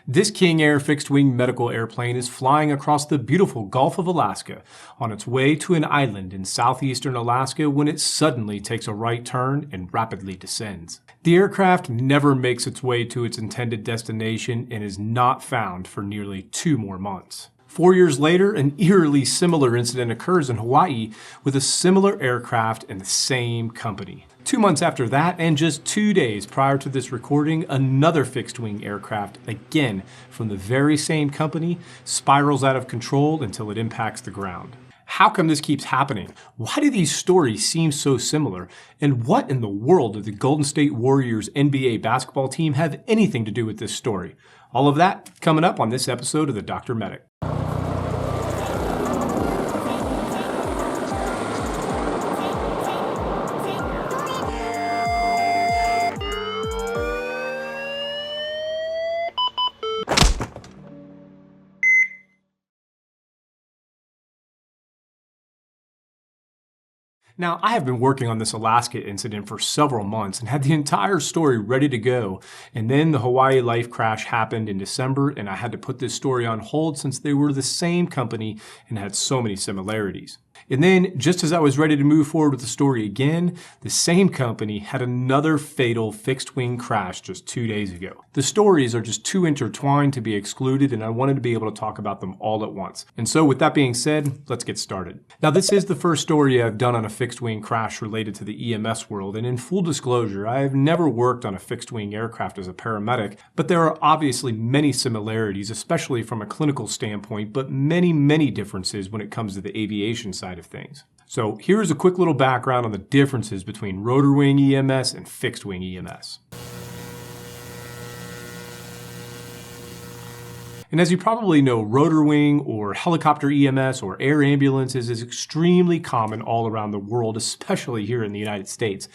This King Air fixed-wing medical airplane is flying across the beautiful Gulf of Alaska on its way to an island in southeastern Alaska when it suddenly takes a right turn and rapidly descends. The aircraft never makes its way to its intended destination and is not found for nearly 2 more months. 4 years later, an eerily similar incident occurs in Hawaii with a similar aircraft and the same company. 2 months after that, and just 2 days prior to this recording, another fixed-wing aircraft, again from the very same company, spirals out of control until it impacts the ground. How come this keeps happening? Why do these stories seem so similar? And what in the world did the Golden State Warriors NBA basketball team have anything to do with this story? All of that coming up on this episode of the Dr. Medic. Now, I have been working on this Alaska incident for several months and had the entire story ready to go, and then the Hawaii life crash happened in December, and I had to put this story on hold since they were the same company and had so many similarities. And then, just as I was ready to move forward with the story again, the same company had another fatal fixed-wing crash just 2 days ago. The stories are just too intertwined to be excluded, and I wanted to be able to talk about them all at once. And so, with that being said, let's get started. Now, this is the first story I've done on a fixed-wing crash related to the EMS world, and in full disclosure, I have never worked on a fixed-wing aircraft as a paramedic, but there are obviously many similarities, especially from a clinical standpoint, but many differences when it comes to the aviation side of things. So here's a quick little background on the differences between rotor wing EMS and fixed wing EMS. And as you probably know, rotor wing or helicopter EMS or air ambulances is extremely common all around the world, especially here in the United States.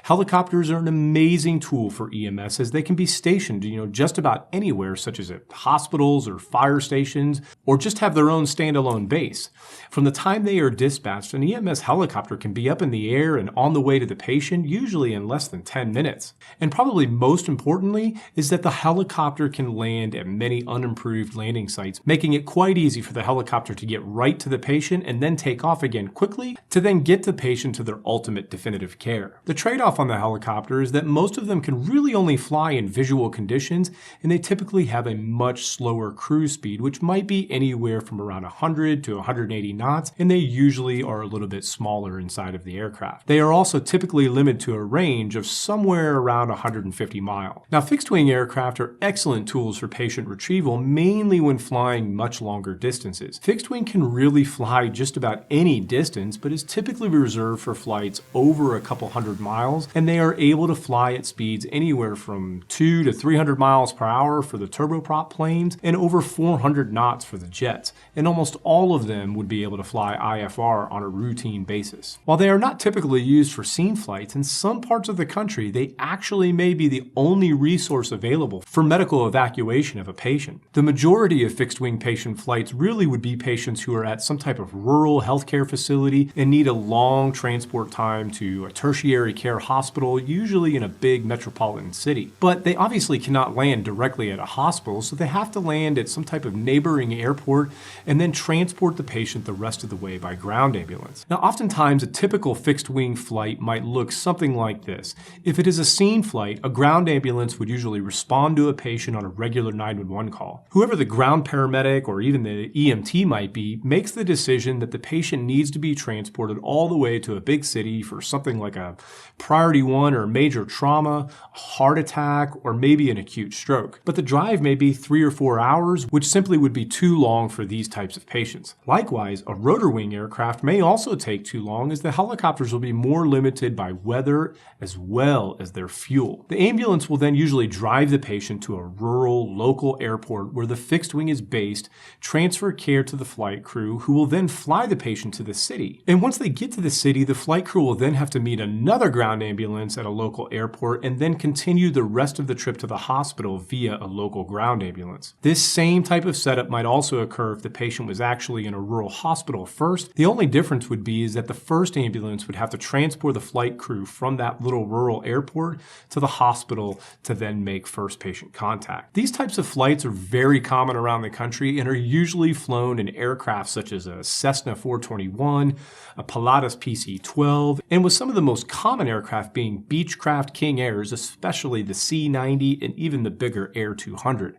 Helicopters are an amazing tool for EMS as they can be stationed, just about anywhere, such as at hospitals or fire stations, or just have their own standalone base. From the time they are dispatched, an EMS helicopter can be up in the air and on the way to the patient, usually in less than 10 minutes. And probably most importantly is that the helicopter can land at many unimproved landing sites, making it quite easy for the helicopter to get right to the patient and then take off again quickly to then get the patient to their ultimate definitive care. The trade-off on the helicopter is that most of them can really only fly in visual conditions, and they typically have a much slower cruise speed, which might be anywhere from around 100 to 180 knots, and they usually are a little bit smaller inside of the aircraft. They are also typically limited to a range of somewhere around 150 miles. Now, fixed-wing aircraft are excellent tools for patient retrieval, mainly when flying much longer distances. Fixed-wing can really fly just about any distance, but is typically reserved for flights over a couple hundred miles, and they are able to fly at speeds anywhere from 200 to 300 miles per hour for the turboprop planes and over 400 knots for the jets, and almost all of them would be able to fly IFR on a routine basis. While they are not typically used for scene flights, in some parts of the country they actually may be the only resource available for medical evacuation of a patient. The majority of fixed-wing patient flights really would be patients who are at some type of rural healthcare facility and need a long transport time to a tertiary care hospital, usually in a big metropolitan city. But they obviously cannot land directly at a hospital, so they have to land at some type of neighboring airport and then transport the patient the rest of the way by ground ambulance. Now, oftentimes a typical fixed-wing flight might look something like this. If it is a scene flight, a ground ambulance would usually respond to a patient on a regular 911 call. Whoever the ground paramedic or even the EMT might be makes the decision that the patient needs to be transported all the way to a big city for something like a priority 1 or major trauma, a heart attack, or maybe an acute stroke. But the drive may be 3 or 4 hours, which simply would be too long for these types of patients. Likewise, a rotor wing aircraft may also take too long, as the helicopters will be more limited by weather as well as their fuel. The ambulance will then usually drive the patient to a rural, local airport where the fixed wing is based, transfer care to the flight crew, who will then fly the patient to the city. And once they get to the city, the flight crew will then have to meet another ground ambulance at a local airport and then continue the rest of the trip to the hospital via a local ground ambulance. This same type of setup might also occur if the patient was actually in a rural hospital first. The only difference would be is that the first ambulance would have to transport the flight crew from that little rural airport to the hospital to then make first patient contact. These types of flights are very common around the country and are usually flown in aircraft such as a Cessna 421, a Pilatus PC-12, and with some of the most common aircraft being Beechcraft King Airs, especially the C90 and even the bigger Air 200.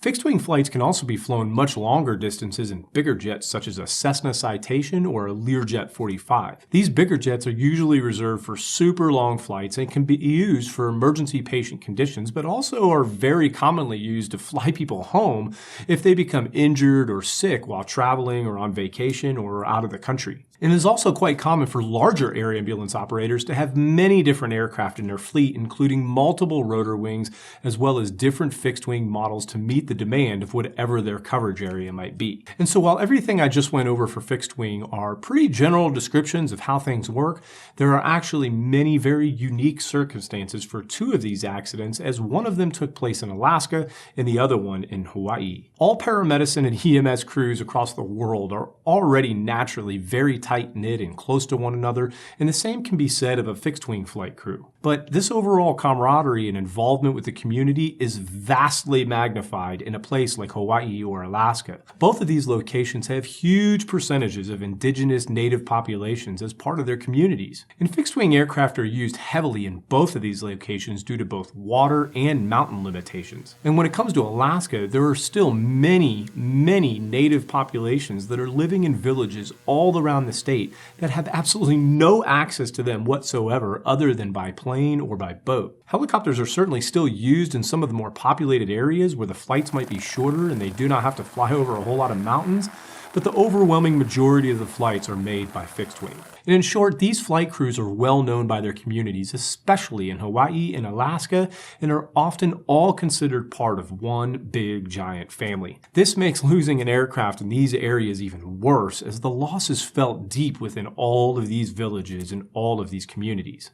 Fixed-wing flights can also be flown much longer distances in bigger jets such as a Cessna Citation or a Learjet 45. These bigger jets are usually reserved for super long flights and can be used for emergency patient conditions, but also are very commonly used to fly people home if they become injured or sick while traveling or on vacation or out of the country. And it is also quite common for larger air ambulance operators to have many different aircraft in their fleet, including multiple rotor wings, as well as different fixed-wing models to meet the demand of whatever their coverage area might be. And so while everything I just went over for fixed-wing are pretty general descriptions of how things work, there are actually many very unique circumstances for two of these accidents, as one of them took place in Alaska and the other one in Hawaii. All paramedicine and EMS crews across the world are already naturally very tight-knit and close to one another, and the same can be said of a fixed-wing flight crew. But this overall camaraderie and involvement with the community is vastly magnified in a place like Hawaii or Alaska. Both of these locations have huge percentages of indigenous native populations as part of their communities. And fixed-wing aircraft are used heavily in both of these locations due to both water and mountain limitations. And when it comes to Alaska, there are still many native populations that are living in villages all around the state that have absolutely no access to them whatsoever other than by plane or by boat. Helicopters are certainly still used in some of the more populated areas where the flights might be shorter and they do not have to fly over a whole lot of mountains, but the overwhelming majority of the flights are made by fixed wing. And in short, these flight crews are well known by their communities, especially in Hawaii and Alaska, and are often all considered part of one big giant family. This makes losing an aircraft in these areas even worse, as the loss is felt deep within all of these villages and all of these communities.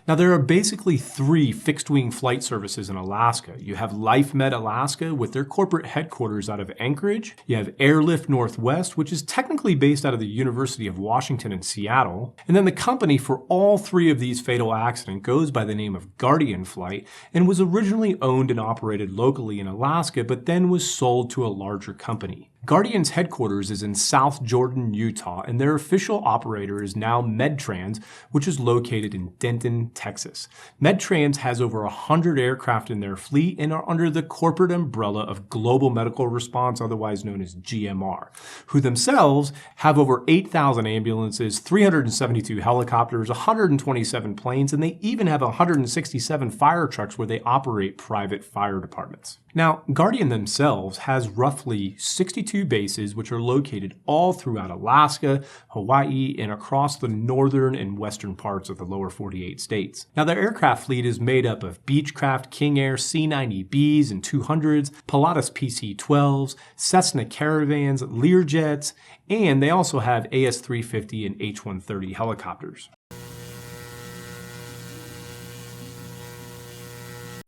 Now, there are basically three fixed-wing flight services in Alaska. You have LifeMed Alaska with their corporate headquarters out of Anchorage. You have Airlift Northwest, which is technically based out of the University of Washington in Seattle. And then the company for all three of these fatal accidents goes by the name of Guardian Flight and was originally owned and operated locally in Alaska, but then was sold to a larger company. Guardian's headquarters is in South Jordan, Utah, and their official operator is now Medtrans, which is located in Denton, Texas. Medtrans has over 100 aircraft in their fleet and are under the corporate umbrella of Global Medical Response, otherwise known as GMR, who themselves have over 8,000 ambulances, 372 helicopters, 127 planes, and they even have 167 fire trucks where they operate private fire departments. Now, Guardian themselves has roughly 62 bases, which are located all throughout Alaska, Hawaii, and across the northern and western parts of the lower 48 states. Now, their aircraft fleet is made up of Beechcraft King Air C90Bs and 200s, Pilatus PC-12s, Cessna Caravans, Learjets, and they also have AS-350 and H-130 helicopters.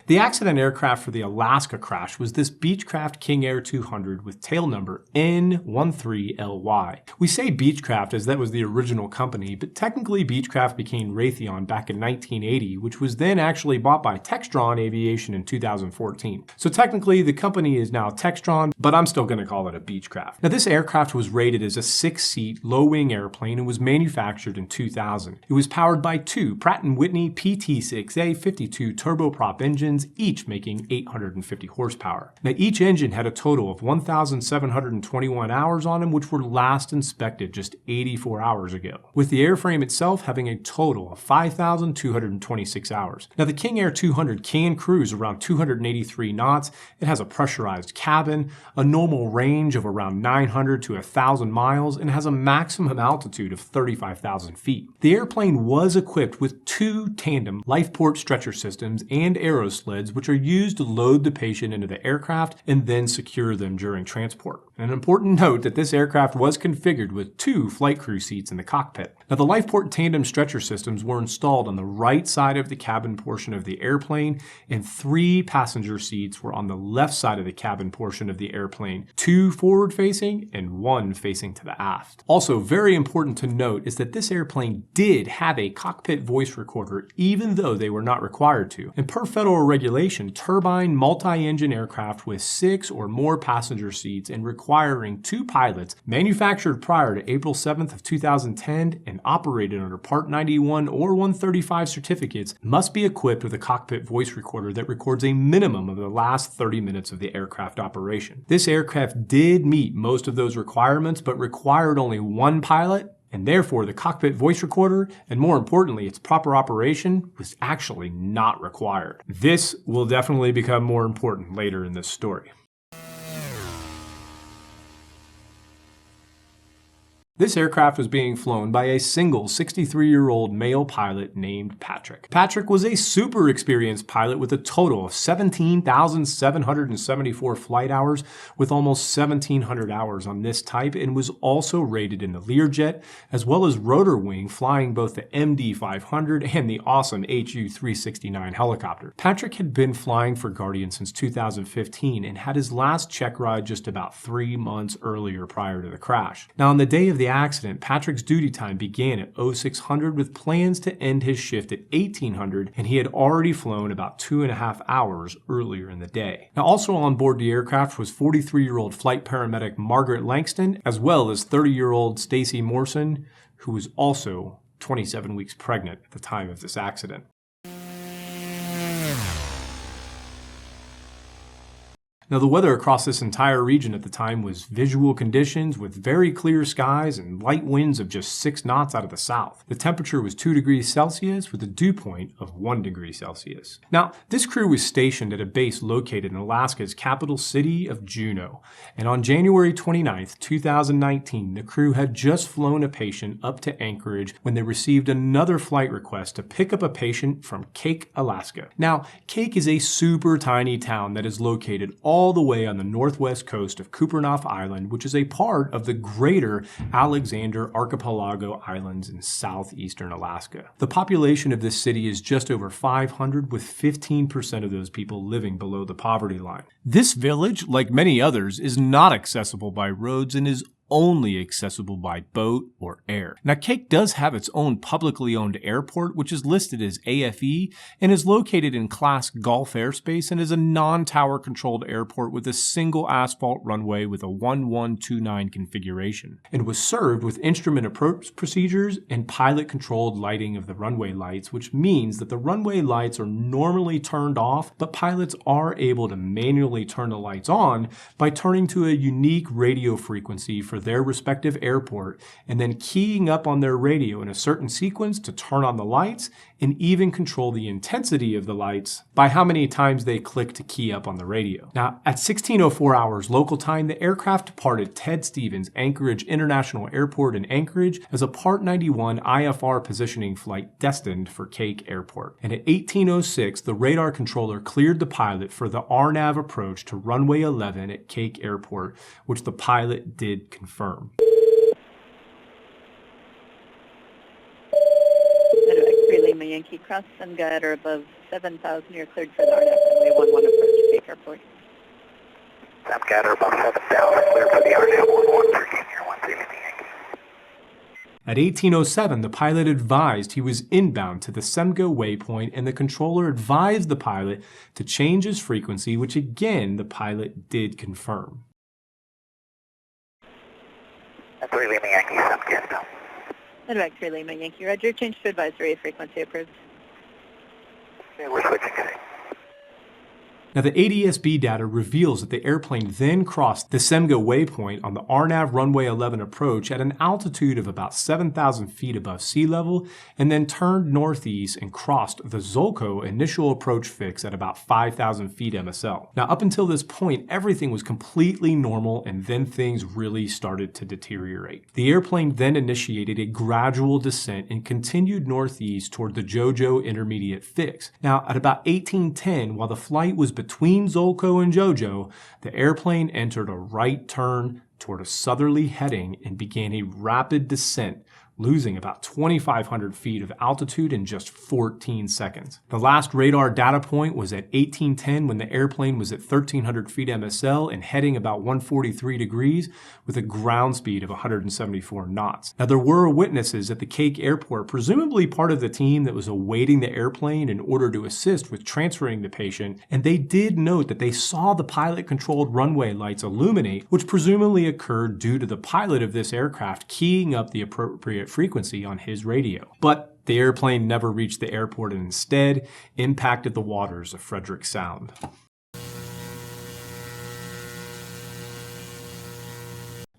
The accident aircraft for the Alaska crash was this Beechcraft King Air 200 with tail number N13LY. We say Beechcraft as that was the original company, but technically Beechcraft became Raytheon back in 1980, which was then actually bought by Textron Aviation in 2014. So technically the company is now Textron, but I'm still going to call it a Beechcraft. Now, this aircraft was rated as a 6-seat low-wing airplane and was manufactured in 2000. It was powered by two Pratt & Whitney PT-6A 52 turboprop engines, each making 850 horsepower. Now, each engine had a total of 1,721 hours on them, which were last inspected just 84 hours ago, with the airframe itself having a total of 5,226 hours. Now, the King Air 200 can cruise around 283 knots. It has a pressurized cabin, a normal range of around 900 to 1,000 miles, and has a maximum altitude of 35,000 feet. The airplane was equipped with two tandem LifePort stretcher systems and Aeroslip sleds, which are used to load the patient into the aircraft and then secure them during transport. An important note that this aircraft was configured with 2 flight crew seats in the cockpit. Now, the LifePort tandem stretcher systems were installed on the right side of the cabin portion of the airplane, and 3 passenger seats were on the left side of the cabin portion of the airplane, 2 forward-facing and 1 facing to the aft. Also, very important to note is that this airplane did have a cockpit voice recorder, even though they were not required to. And per federal regulation, turbine multi-engine aircraft with 6 or more passenger seats and requiring 2 pilots, manufactured prior to April 7th of 2010 and operated under Part 91 or 135 certificates, must be equipped with a cockpit voice recorder that records a minimum of the last 30 minutes of the aircraft operation. This aircraft did meet most of those requirements, but required only 1 pilot, and therefore the cockpit voice recorder, and more importantly, its proper operation, was actually not required. This will definitely become more important later in this story. This aircraft was being flown by a single 63-year-old male pilot named Patrick. Patrick was a super experienced pilot with a total of 17,774 flight hours, with almost 1,700 hours on this type, and was also rated in the Learjet, as well as rotor wing, flying both the MD-500 and the awesome HU-369 helicopter. Patrick had been flying for Guardian since 2015 and had his last check ride just about 3 months earlier prior to the crash. Now, on the day of the accident, Patrick's duty time began at 0600 with plans to end his shift at 1800, and he had already flown about 2.5 hours earlier in the day. Now, also on board the aircraft was 43-year-old flight paramedic Margaret Langston, as well as 30-year-old Stacy Morrison, who was also 27 weeks pregnant at the time of this accident. Now, the weather across this entire region at the time was visual conditions with very clear skies and light winds of just 6 knots out of the south. The temperature was 2 degrees Celsius with a dew point of 1 degree Celsius. Now, this crew was stationed at a base located in Alaska's capital city of Juneau. And on January 29th, 2019, the crew had just flown a patient up to Anchorage when they received another flight request to pick up a patient from Kake, Alaska. Now, Kake is a super tiny town that is located all the way on the northwest coast of Kupernoff Island, which is a part of the greater Alexander Archipelago Islands in southeastern Alaska. The population of this city is just over 500, with 15% of those people living below the poverty line. This village, like many others, is not accessible by roads and is only accessible by boat or air. Now, Kake does have its own publicly owned airport, which is listed as AFE and is located in Class Gulf airspace and is a non-tower controlled airport with a single asphalt runway with a 1129 configuration, and was served with instrument approach procedures and pilot controlled lighting of the runway lights, which means that the runway lights are normally turned off, but pilots are able to manually turn the lights on by turning to a unique radio frequency for their respective airport and then keying up on their radio in a certain sequence to turn on the lights and even control the intensity of the lights by how many times they click to key up on the radio. Now, at 16:04 hours local time, the aircraft departed Ted Stevens Anchorage International Airport in Anchorage as a Part 91 IFR positioning flight destined for Kake Airport. And at 18:06, the radar controller cleared the pilot for the RNAV approach to runway 11 at Kake Airport, which the pilot did confirm. Lima Yankee, cross and guide or above 7,000, you're cleared for the RNAV runway 11 approach, Kake Airport. Some guide or above 7,000, cleared for the RNAV 11 for King Air 13 Lima Yankee. At 18:07, the pilot advised he was inbound to the Semgo waypoint, and the controller advised the pilot to change his frequency, which again the pilot did confirm. 3 Lima Yankee, some guide now. Medevac 3 Lima Yankee, roger, change to advisory, frequency approved. Yeah, we're switching today. Now, the ADS-B data reveals that the airplane then crossed the Semgo waypoint on the RNAV runway 11 approach at an altitude of about 7,000 feet above sea level, and then turned northeast and crossed the Zolko initial approach fix at about 5,000 feet MSL. Now, up until this point, everything was completely normal, and then things really started to deteriorate. The airplane then initiated a gradual descent and continued northeast toward the Jojo intermediate fix. Now, at about 1810, while the flight was between Zolko and Jojo, the airplane entered a right turn toward a southerly heading and began a rapid descent, losing about 2,500 feet of altitude in just 14 seconds. The last radar data point was at 1810 when the airplane was at 1,300 feet MSL and heading about 143 degrees with a ground speed of 174 knots. Now, there were witnesses at the Kake airport, presumably part of the team that was awaiting the airplane in order to assist with transferring the patient, and they did note that they saw the pilot-controlled runway lights illuminate, which presumably occurred due to the pilot of this aircraft keying up the appropriate frequency on his radio. But the airplane never reached the airport and instead impacted the waters of Frederick Sound.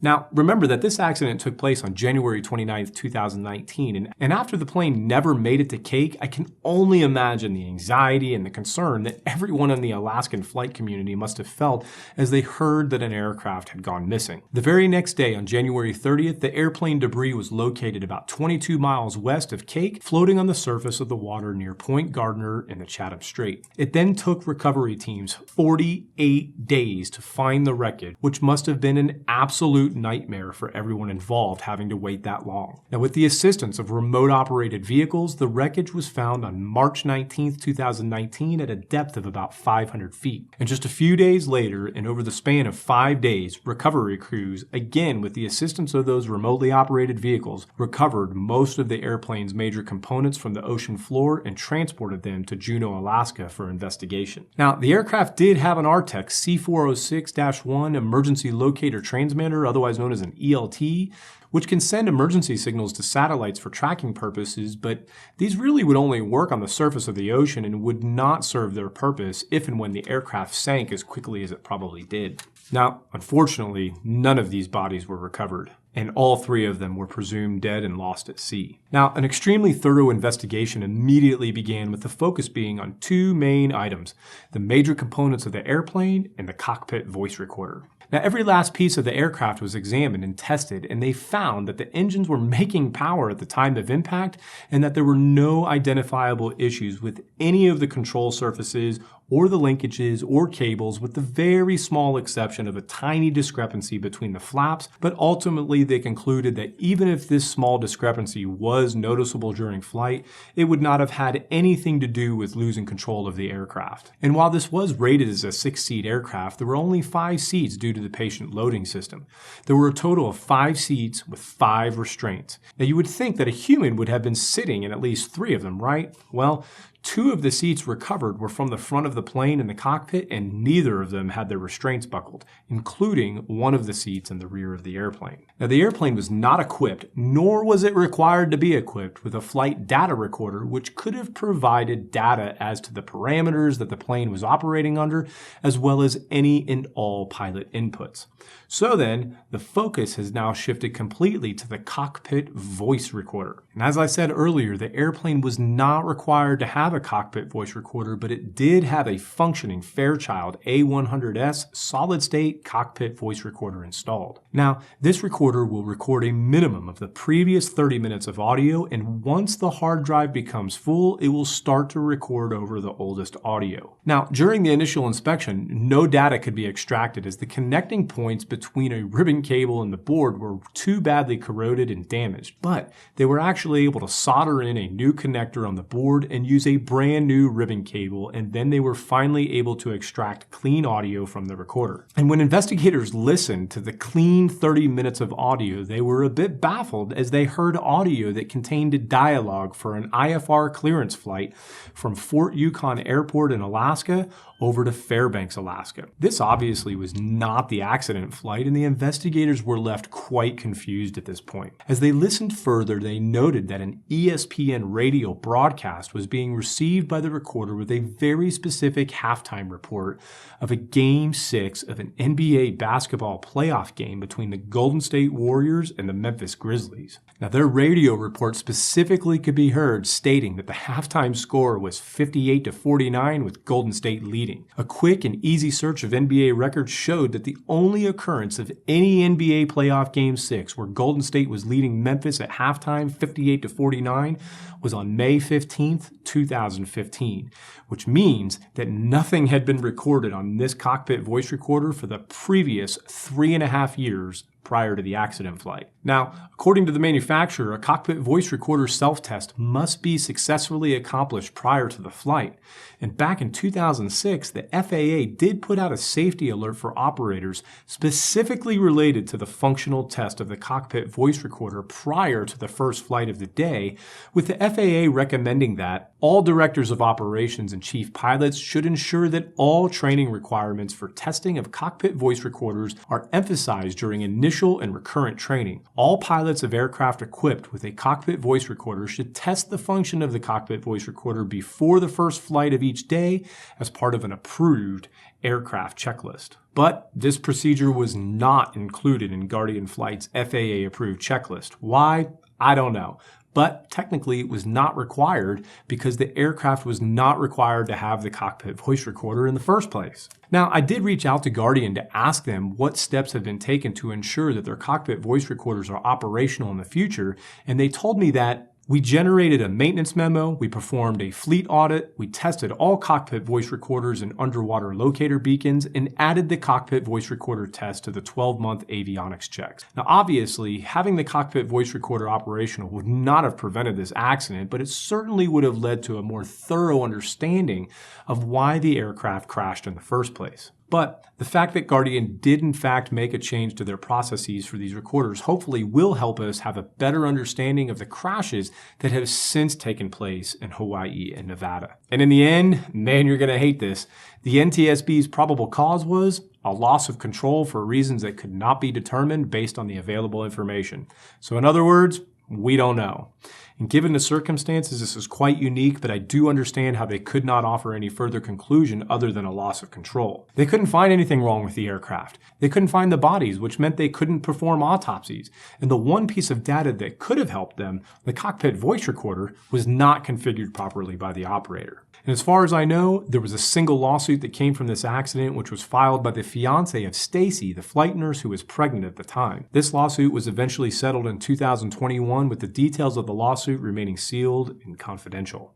Now, remember that this accident took place on January 29, 2019, and after the plane never made it to Kake, I can only imagine the anxiety and the concern that everyone in the Alaskan flight community must have felt as they heard that an aircraft had gone missing. The very next day, on January 30th, the airplane debris was located about 22 miles west of Kake, floating on the surface of the water near Point Gardner in the Chatham Strait. It then took recovery teams 48 days to find the wreckage, which must have been an absolute nightmare for everyone involved having to wait that long. Now, with the assistance of remote operated vehicles, the wreckage was found on March 19, 2019 at a depth of about 500 feet. And just a few days later, and over the span of 5 days, recovery crews, again with the assistance of those remotely operated vehicles, recovered most of the airplane's major components from the ocean floor and transported them to Juneau, Alaska for investigation. Now, the aircraft did have an RTEC C406-1 emergency locator transmitter, otherwise known as an ELT, which can send emergency signals to satellites for tracking purposes, but these really would only work on the surface of the ocean and would not serve their purpose if and when the aircraft sank as quickly as it probably did. Now, unfortunately, none of these bodies were recovered, and all 3 of them were presumed dead and lost at sea. Now, an extremely thorough investigation immediately began, with the focus being on 2 main items: the major components of the airplane and the cockpit voice recorder. Now, every last piece of the aircraft was examined and tested, and they found that the engines were making power at the time of impact and that there were no identifiable issues with any of the control surfaces or the linkages or cables, with the very small exception of a tiny discrepancy between the flaps. But ultimately, they concluded that even if this small discrepancy was noticeable during flight, it would not have had anything to do with losing control of the aircraft. And while this was rated as a 6-seat aircraft, there were only 5 seats due to the patient loading system. There were a total of 5 seats with 5 restraints. Now, you would think that a human would have been sitting in at least 3 of them, right? Well, 2 of the seats recovered were from the front of the plane in the cockpit, and neither of them had their restraints buckled, including one of the seats in the rear of the airplane. Now, the airplane was not equipped, nor was it required to be equipped, with a flight data recorder, which could have provided data as to the parameters that the plane was operating under, as well as any and all pilot inputs. So then, the focus has now shifted completely to the cockpit voice recorder. And as I said earlier, the airplane was not required to have a cockpit voice recorder, but it did have a functioning Fairchild A100S solid-state cockpit voice recorder installed. Now, this recorder will record a minimum of the previous 30 minutes of audio, and once the hard drive becomes full, it will start to record over the oldest audio. Now, during the initial inspection, no data could be extracted as the connecting points between a ribbon cable and the board were too badly corroded and damaged, but they were actually able to solder in a new connector on the board and use a brand new ribbon cable, and then they were finally able to extract clean audio from the recorder. And when investigators listened to the clean 30 minutes of audio, they were a bit baffled as they heard audio that contained a dialogue for an IFR clearance flight from Fort Yukon Airport in Alaska over to Fairbanks, Alaska. This obviously was not the accident flight, and the investigators were left quite confused at this point. As they listened further, they noted that an ESPN radio broadcast was being received received by the recorder with a very specific halftime report of a Game 6 of an NBA basketball playoff game between the Golden State Warriors and the Memphis Grizzlies. Now, their radio report specifically could be heard stating that the halftime score was 58-49 with Golden State leading. A quick and easy search of NBA records showed that the only occurrence of any NBA playoff Game 6 where Golden State was leading Memphis at halftime 58-49 was on May 15th, 2015, which means that nothing had been recorded on this Cockpit voice recorder for the previous 3.5 years prior to the accident flight. Now, according to the manufacturer, a Cockpit voice recorder self-test must be successfully accomplished prior to the flight. And back in 2006, the FAA did put out a safety alert for operators specifically related to the functional test of the Cockpit voice recorder prior to the first flight of the day, with the FAA recommending that all directors of operations and chief pilots should ensure that all training requirements for testing of Cockpit voice recorders are emphasized during initial and recurrent training. All pilots of aircraft equipped with a Cockpit voice recorder should test the function of the Cockpit voice recorder before the first flight of each day as part of an approved aircraft checklist. But this procedure was not included in Guardian Flight's FAA-approved checklist. Why? I don't know. But technically it was not required because the aircraft was not required to have the Cockpit voice recorder in the first place. Now, I did reach out to Guardian to ask them what steps have been taken to ensure that their Cockpit voice recorders are operational in the future, and they told me that we generated a maintenance memo, we performed a fleet audit, we tested all Cockpit voice recorders and underwater locator beacons, and added the Cockpit voice recorder test to the 12-month avionics checks. Now, obviously, having the Cockpit voice recorder operational would not have prevented this accident, but it certainly would have led to a more thorough understanding of why the aircraft crashed in the first place. But the fact that Guardian did in fact make a change to their processes for these recorders hopefully will help us have a better understanding of the crashes that have since taken place in Hawaii and Nevada. And in the end, man, you're going to hate this, the NTSB's probable cause was a loss of control for reasons that could not be determined based on the available information. So in other words, we don't know. And given the circumstances, this is quite unique, but I do understand how they could not offer any further conclusion other than a loss of control. They couldn't find anything wrong with the aircraft. They couldn't find the bodies, which meant they couldn't perform autopsies. And the one piece of data that could have helped them, the Cockpit voice recorder, was not configured properly by the operator. And as far as I know, there was a single lawsuit that came from this accident, which was filed by the fiancée of Stacy, the flight nurse who was pregnant at the time. This lawsuit was eventually settled in 2021, with the details of the lawsuit remaining sealed and confidential.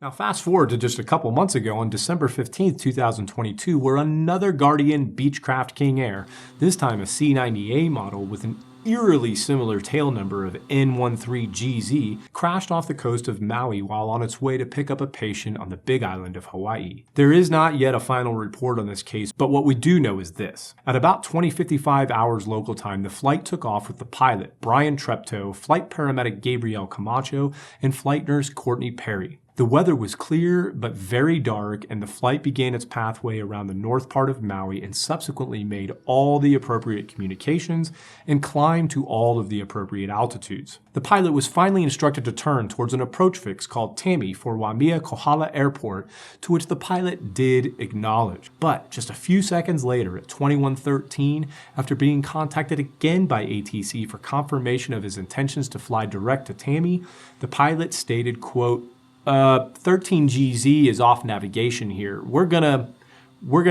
Now fast forward to just a couple months ago on December 15th, 2022, where another Guardian Beechcraft King Air, this time a C90A model with an eerily similar tail number of N13GZ, crashed off the coast of Maui while on its way to pick up a patient on the Big Island of Hawaii. There is not yet a final report on this case, but what we do know is this. At about 20:55 hours local time, the flight took off with the pilot, Brian Treptow, flight paramedic Gabrielle Camacho, and flight nurse Courtney Perry. The weather was clear but very dark, and the flight began its pathway around the north part of Maui and subsequently made all the appropriate communications and climbed to all of the appropriate altitudes. The pilot was finally instructed to turn towards an approach fix called Tami for Waimea Kohala Airport, to which the pilot did acknowledge. But just a few seconds later, at 21:13, after being contacted again by ATC for confirmation of his intentions to fly direct to Tami, the pilot stated, quote, 13GZ is off navigation here. We're gonna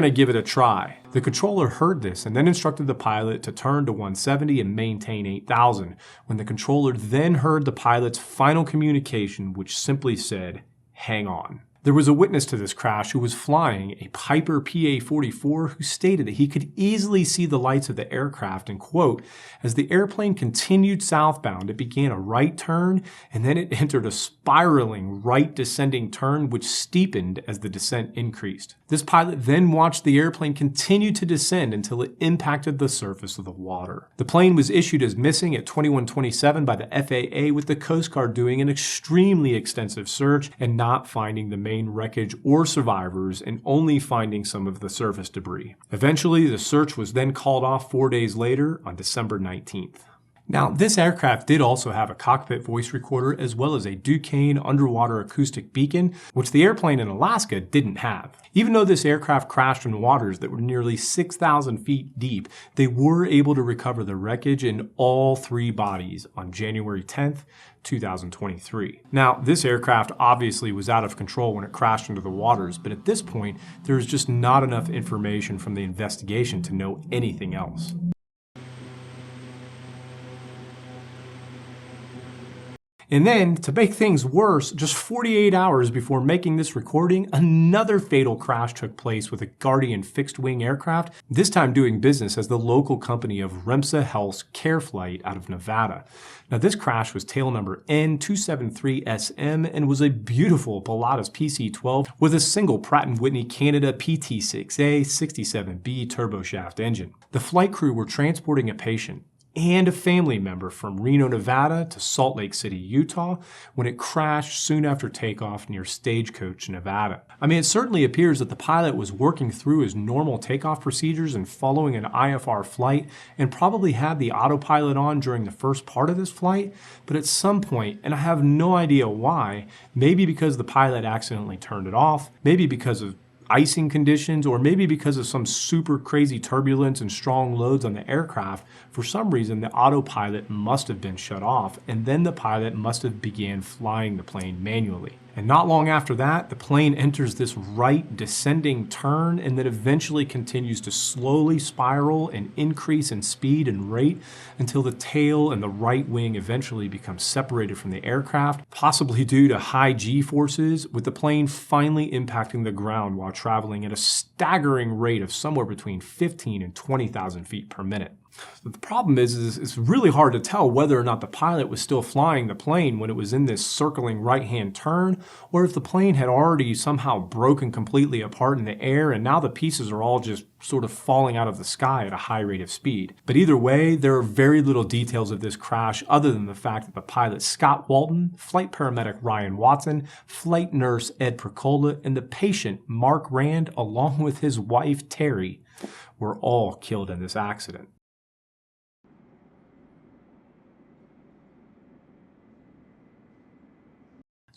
give it a try. The controller heard this and then instructed the pilot to turn to 170 and maintain 8,000, when the controller then heard the pilot's final communication, which simply said, hang on. There was a witness to this crash who was flying a Piper PA-44 who stated that he could easily see the lights of the aircraft and, quote, as the airplane continued southbound, it began a right turn and then it entered a spiraling right descending turn which steepened as the descent increased. This pilot then watched the airplane continue to descend until it impacted the surface of the water. The plane was issued as missing at 21:27 by the FAA, with the Coast Guard doing an extremely extensive search and not finding the main wreckage or survivors, and only finding some of the surface debris. Eventually, the search was then called off 4 days later on December 19th. Now, this aircraft did also have a cockpit voice recorder as well as a Duquesne underwater acoustic beacon, which the airplane in Alaska didn't have. Even though this aircraft crashed in waters that were nearly 6,000 feet deep, they were able to recover the wreckage in all three bodies on January 10th, 2023. Now, this aircraft obviously was out of control when it crashed into the waters, but at this point, there's just not enough information from the investigation to know anything else. And then, to make things worse, just 48 hours before making this recording, another fatal crash took place with a Guardian fixed-wing aircraft, this time doing business as the local company of REMSA Health's Care Flight out of Nevada. Now, this crash was tail number N273SM and was a beautiful Pilatus PC-12 with a single Pratt & Whitney Canada PT-6A 67B turboshaft engine. The flight crew were transporting a patient and a family member from Reno, Nevada to Salt Lake City, Utah, when it crashed soon after takeoff near Stagecoach, Nevada. I mean, it certainly appears that the pilot was working through his normal takeoff procedures and following an IFR flight and probably had the autopilot on during the first part of this flight, but at some point, and I have no idea why, maybe because the pilot accidentally turned it off, maybe because of icing conditions, or maybe because of some super crazy turbulence and strong loads on the aircraft, for some reason the autopilot must have been shut off, and then the pilot must have began flying the plane manually. And not long after that, the plane enters this right descending turn and then eventually continues to slowly spiral and increase in speed and rate until the tail and the right wing eventually become separated from the aircraft, possibly due to high G forces, with the plane finally impacting the ground while traveling at a staggering rate of somewhere between 15 and 20,000 feet per minute. The problem is it's really hard to tell whether or not the pilot was still flying the plane when it was in this circling right-hand turn, or if the plane had already somehow broken completely apart in the air and now the pieces are all just sort of falling out of the sky at a high rate of speed. But either way, there are very little details of this crash other than the fact that the pilot Scott Walton, flight paramedic Ryan Watson, flight nurse Ed Percola, and the patient Mark Rand, along with his wife Terry, were all killed in this accident.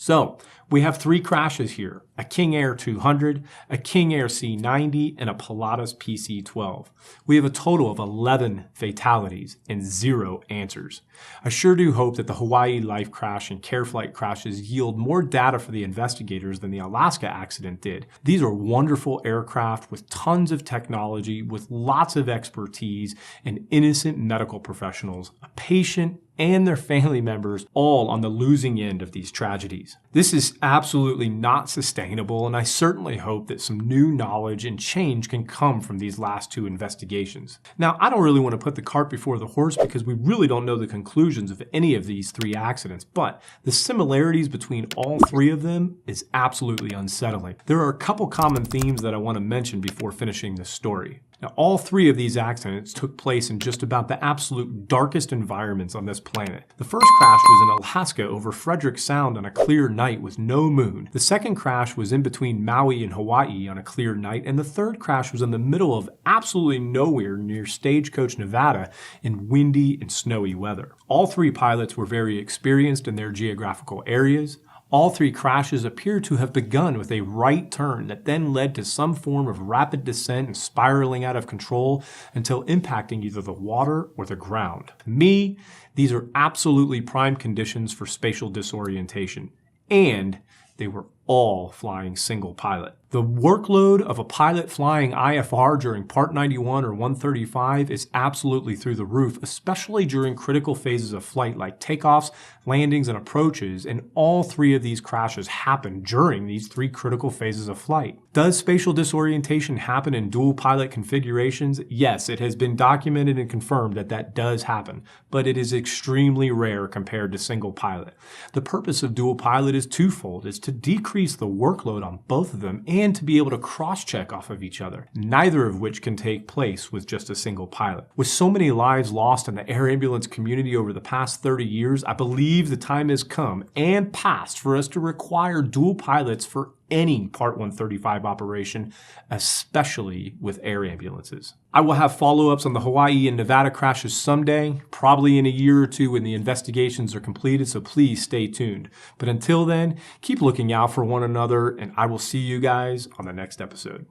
So, we have three crashes here: a King Air 200, a King Air C90, and a Pilatus PC-12. We have a total of 11 fatalities and 0 answers. I sure do hope that the Hawaii Life crash and Care Flight crashes yield more data for the investigators than the Alaska accident did. These are wonderful aircraft with tons of technology, with lots of expertise, and innocent medical professionals, a patient, and their family members all on the losing end of these tragedies. This is absolutely not sustainable, and I certainly hope that some new knowledge and change can come from these last two investigations. Now, I don't really want to put the cart before the horse because we really don't know the conclusions of any of these three accidents, but the similarities between all three of them is absolutely unsettling. There are a couple common themes that I want to mention before finishing this story. Now, all three of these accidents took place in just about the absolute darkest environments on this planet. The first crash was in Alaska over Frederick Sound on a clear night with no moon. The second crash was in between Maui and Hawaii on a clear night, and the third crash was in the middle of absolutely nowhere near Stagecoach, Nevada, in windy and snowy weather. All three pilots were very experienced in their geographical areas. All three crashes appear to have begun with a right turn that then led to some form of rapid descent and spiraling out of control until impacting either the water or the ground. To me, these are absolutely prime conditions for spatial disorientation, and they were all flying single pilot. The workload of a pilot flying IFR during Part 91 or 135 is absolutely through the roof, especially during critical phases of flight like takeoffs, landings, and approaches, and all three of these crashes happened during these three critical phases of flight. Does spatial disorientation happen in dual pilot configurations? Yes, it has been documented and confirmed that that does happen, but it is extremely rare compared to single pilot. The purpose of dual pilot is twofold. It's to decrease the workload on both of them and to be able to cross-check off of each other, neither of which can take place with just a single pilot. With so many lives lost in the air ambulance community over the past 30 years, I believe the time has come and passed for us to require dual pilots for any Part 135 operation, especially with air ambulances. I will have follow-ups on the Hawaii and Nevada crashes someday, probably in a year or two when the investigations are completed, so please stay tuned. But until then, keep looking out for one another, and I will see you guys on the next episode.